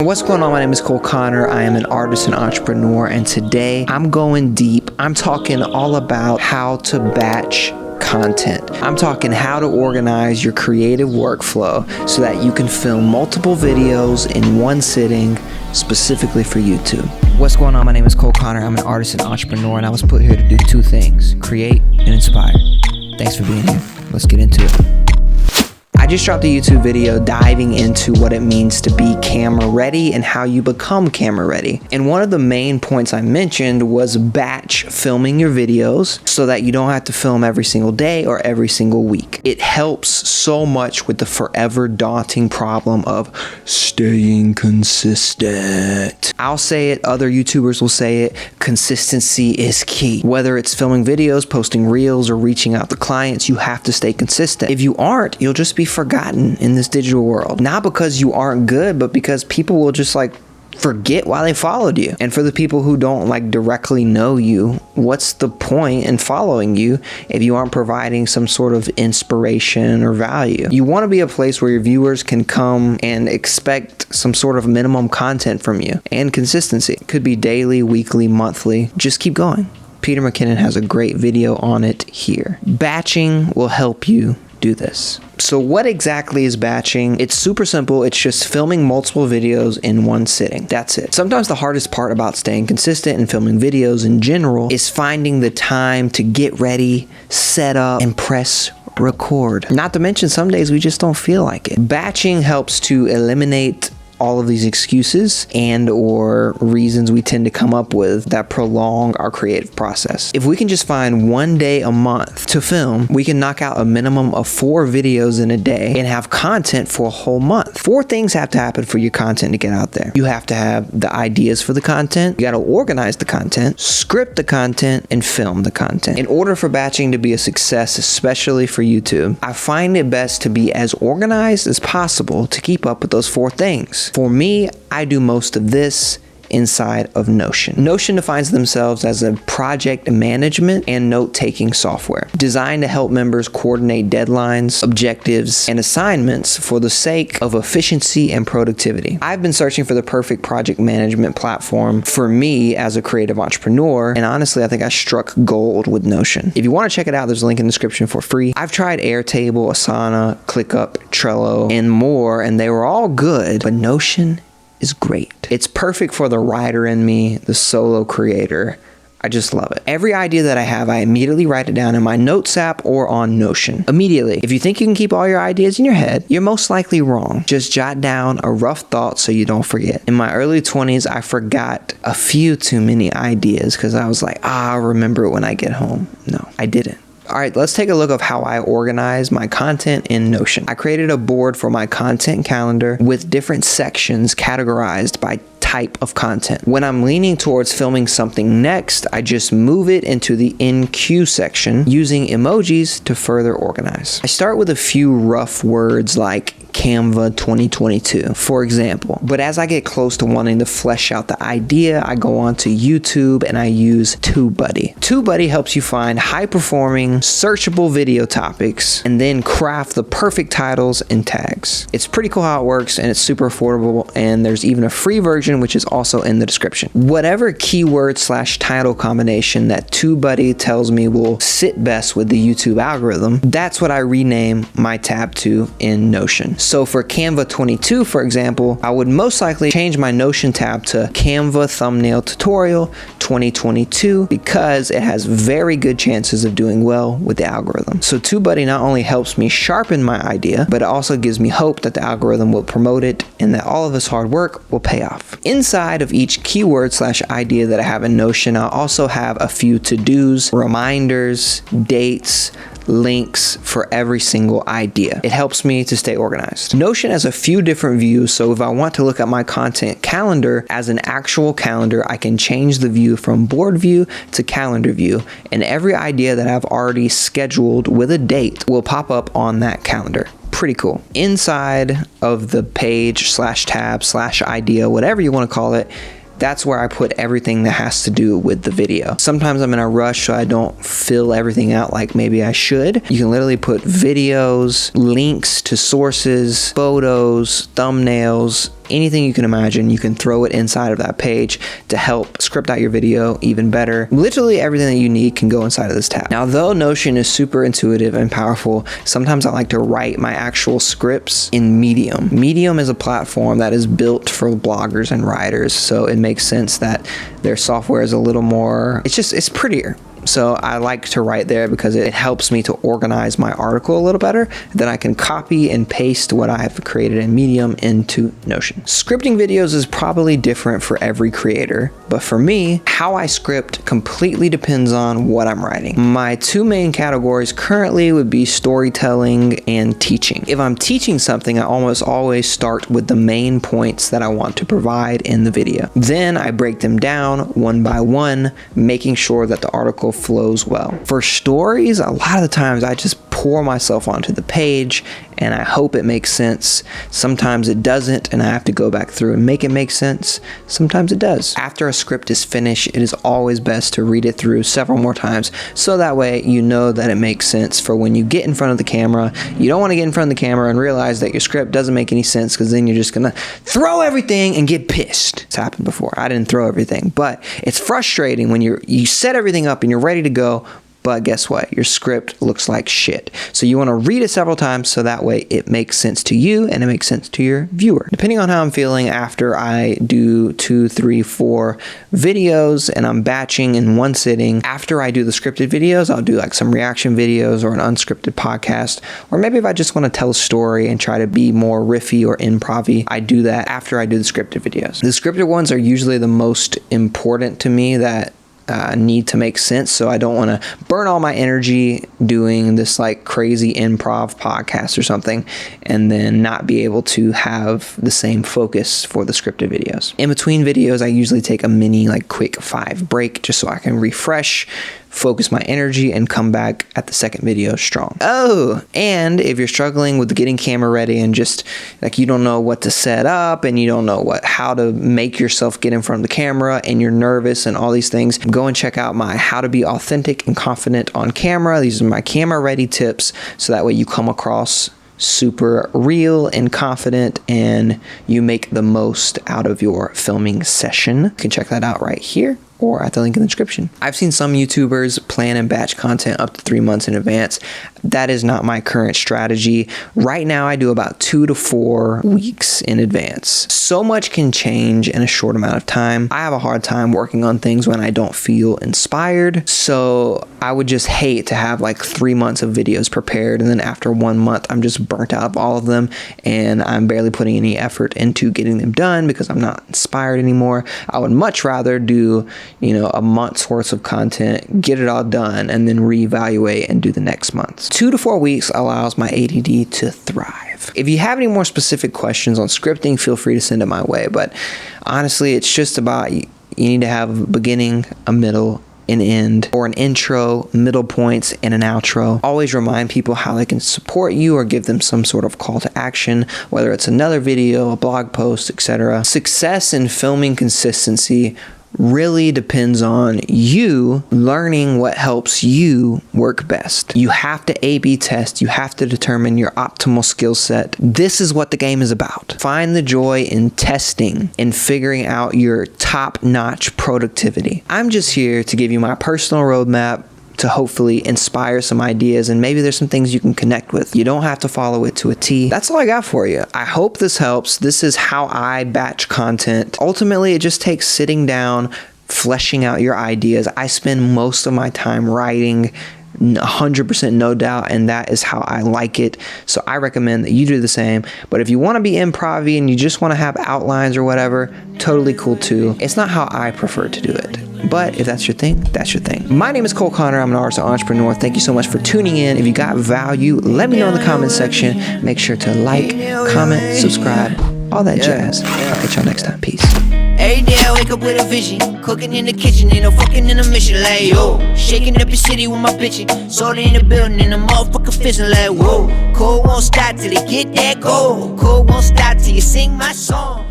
What's going on? My name is Cole Connor. I am an artist and entrepreneur, and today I'm going deep. I'm talking all about how to batch content. I'm talking how to organize your creative workflow so that you can film multiple videos in one sitting specifically for YouTube. What's going on? My name is Cole Connor. I'm an artist and entrepreneur, and I was put here to do two things: create and inspire. Thanks for being here. Let's get into it. I just dropped a YouTube video diving into what it means to be camera ready and how you become camera ready. And one of the main points I mentioned was batch filming your videos so that you don't have to film every single day or every single week. It helps so much with the forever daunting problem of staying consistent. I'll say it, other YouTubers will say it, consistency is key. Whether it's filming videos, posting reels, or reaching out to clients, you have to stay consistent. If you aren't, you'll just be forgotten in this digital world. Not because you aren't good, but because people will just forget why they followed you. And for the people who don't directly know you, what's the point in following you if you aren't providing some sort of inspiration or value? You want to be a place where your viewers can come and expect some sort of minimum content from you, and consistency. It could be daily, weekly, monthly. Just keep going. Peter McKinnon has a great video on it here. Batching will help you do this. So what exactly is batching? It's super simple. It's just filming multiple videos in one sitting. That's it. Sometimes the hardest part about staying consistent and filming videos in general is finding the time to get ready, set up, and press record. Not to mention, some days we just don't feel like it. Batching helps to eliminate all of these excuses and or reasons we tend to come up with that prolong our creative process. If we can just find one day a month to film, we can knock out a minimum of 4 videos in a day and have content for a whole month. 4 things have to happen for your content to get out there. You have to have the ideas for the content, you got to organize the content, script the content, and film the content. In order for batching to be a success, especially for YouTube, I find it best to be as organized as possible to keep up with those 4 things. For me, I do most of this inside of Notion. Notion defines themselves as a project management and note-taking software designed to help members coordinate deadlines, objectives, and assignments for the sake of efficiency and productivity. I've been searching for the perfect project management platform for me as a creative entrepreneur, and honestly, I think I struck gold with Notion. If you want to check it out, there's a link in the description for free. I've tried Airtable, Asana, ClickUp, Trello, and more, and they were all good, but Notion is great. It's perfect for the writer in me, the solo creator. I just love it. Every idea that I have, I immediately write it down in my notes app or on Notion. Immediately. If you think you can keep all your ideas in your head, you're most likely wrong. Just jot down a rough thought so you don't forget. In my early 20s, I forgot a few too many ideas because I was like, I'll remember it when I get home. No, I didn't. All right, let's take a look at how I organize my content in Notion. I created a board for my content calendar with different sections categorized by type of content. When I'm leaning towards filming something next, I just move it into the in queue section using emojis to further organize. I start with a few rough words like Canva 2022, for example. But as I get close to wanting to flesh out the idea, I go on to YouTube and I use TubeBuddy. TubeBuddy helps you find high-performing, searchable video topics and then craft the perfect titles and tags. It's pretty cool how it works, and it's super affordable, and there's even a free version which is also in the description. Whatever keyword/title combination that TubeBuddy tells me will sit best with the YouTube algorithm, that's what I rename my tab to in Notion. So for Canva 22, for example, I would most likely change my Notion tab to Canva Thumbnail Tutorial 2022 because it has very good chances of doing well with the algorithm. So TubeBuddy not only helps me sharpen my idea, but it also gives me hope that the algorithm will promote it and that all of this hard work will pay off. Inside of each keyword/idea that I have in Notion, I'll also have a few to-dos, reminders, dates, links for every single idea. It helps me to stay organized. Notion has a few different views, so if I want to look at my content calendar as an actual calendar, I can change the view from board view to calendar view, and every idea that I've already scheduled with a date will pop up on that calendar. Pretty cool. Inside of the page/tab/idea, whatever you want to call it, that's where I put everything that has to do with the video. Sometimes I'm in a rush, so I don't fill everything out like maybe I should. You can literally put videos, links to sources, photos, thumbnails, anything you can imagine, you can throw it inside of that page to help script out your video even better. Literally everything that you need can go inside of this tab. Now, though Notion is super intuitive and powerful, sometimes I like to write my actual scripts in Medium. Medium is a platform that is built for bloggers and writers, so it makes sense that their software is a little more, it's prettier. So I like to write there because it helps me to organize my article a little better. Then I can copy and paste what I have created in Medium into Notion. Scripting videos is probably different for every creator, but for me, how I script completely depends on what I'm writing. My two main categories currently would be storytelling and teaching. If I'm teaching something, I almost always start with the main points that I want to provide in the video. Then I break them down one by one, making sure that the article flows well. For stories, a lot of the times I just pour myself onto the page and I hope it makes sense. Sometimes it doesn't and I have to go back through and make it make sense. Sometimes it does. After a script is finished, it is always best to read it through several more times so that way you know that it makes sense for when you get in front of the camera. You don't want to get in front of the camera and realize that your script doesn't make any sense, because then you're just gonna throw everything and get pissed. It's happened before. I didn't throw everything, but it's frustrating when you set everything up and you're ready to go, but guess what? Your script looks like shit. So you want to read it several times so that way it makes sense to you and it makes sense to your viewer. Depending on how I'm feeling after I do 2, 3, 4 videos and I'm batching in one sitting, after I do the scripted videos, I'll do like some reaction videos or an unscripted podcast. Or maybe if I just want to tell a story and try to be more riffy or improv-y, I do that after I do the scripted videos. The scripted ones are usually the most important to me, that need to make sense, so I don't want to burn all my energy doing this like crazy improv podcast or something and then not be able to have the same focus for the scripted videos. In between videos, I usually take a mini like quick 5 break just so I can refresh, focus my energy, and come back at the second video strong. Oh, and if you're struggling with getting camera ready and just like you don't know what to set up and you don't know how to make yourself get in front of the camera and you're nervous and all these things, go and check out my How to Be Authentic and Confident on Camera. These are my camera ready tips, so that way you come across super real and confident and you make the most out of your filming session. You can check that out right here or at the link in the description. I've seen some YouTubers plan and batch content up to 3 months in advance. That is not my current strategy. Right now, I do about 2 to 4 weeks in advance. So much can change in a short amount of time. I have a hard time working on things when I don't feel inspired. So I would just hate to have like 3 months of videos prepared and then after 1 month, I'm just burnt out of all of them and I'm barely putting any effort into getting them done because I'm not inspired anymore. I would much rather do a month's worth of content, get it all done, and then reevaluate and do the next month. 2 to 4 weeks allows my ADD to thrive. If you have any more specific questions on scripting, feel free to send it my way. But honestly, it's just about you need to have a beginning, a middle, an end, or an intro, middle points, and an outro. Always remind people how they can support you or give them some sort of call to action, whether it's another video, a blog post, etc. Success in filming consistency really depends on you learning what helps you work best. You have to A/B test. You have to determine your optimal skill set. This is what the game is about. Find the joy in testing and figuring out your top-notch productivity. I'm just here to give you my personal roadmap to hopefully inspire some ideas, and maybe there's some things you can connect with. You don't have to follow it to a T. That's all I got for you. I hope this helps. This is how I batch content. Ultimately, it just takes sitting down, fleshing out your ideas. I spend most of my time writing, 100% no doubt, and that is how I like it. So I recommend that you do the same. But if you want to be improv-y and you just want to have outlines or whatever, totally cool too. It's not how I prefer to do it. But if that's your thing, that's your thing. My name is Cole Connor. I'm an artist and entrepreneur. Thank you so much for tuning in. If you got value, let me know in the comment section. Make sure to like, comment, subscribe, all that jazz. I'll catch y'all next time. Peace. Every day I wake up with a vision, cooking in the kitchen, ain't no fucking in a mission, like yo. Shaking up your city with my bitchin', sold in the building, and the motherfucker fishing, like whoa. Cold won't stop till they get that gold, cold won't stop till you sing my song.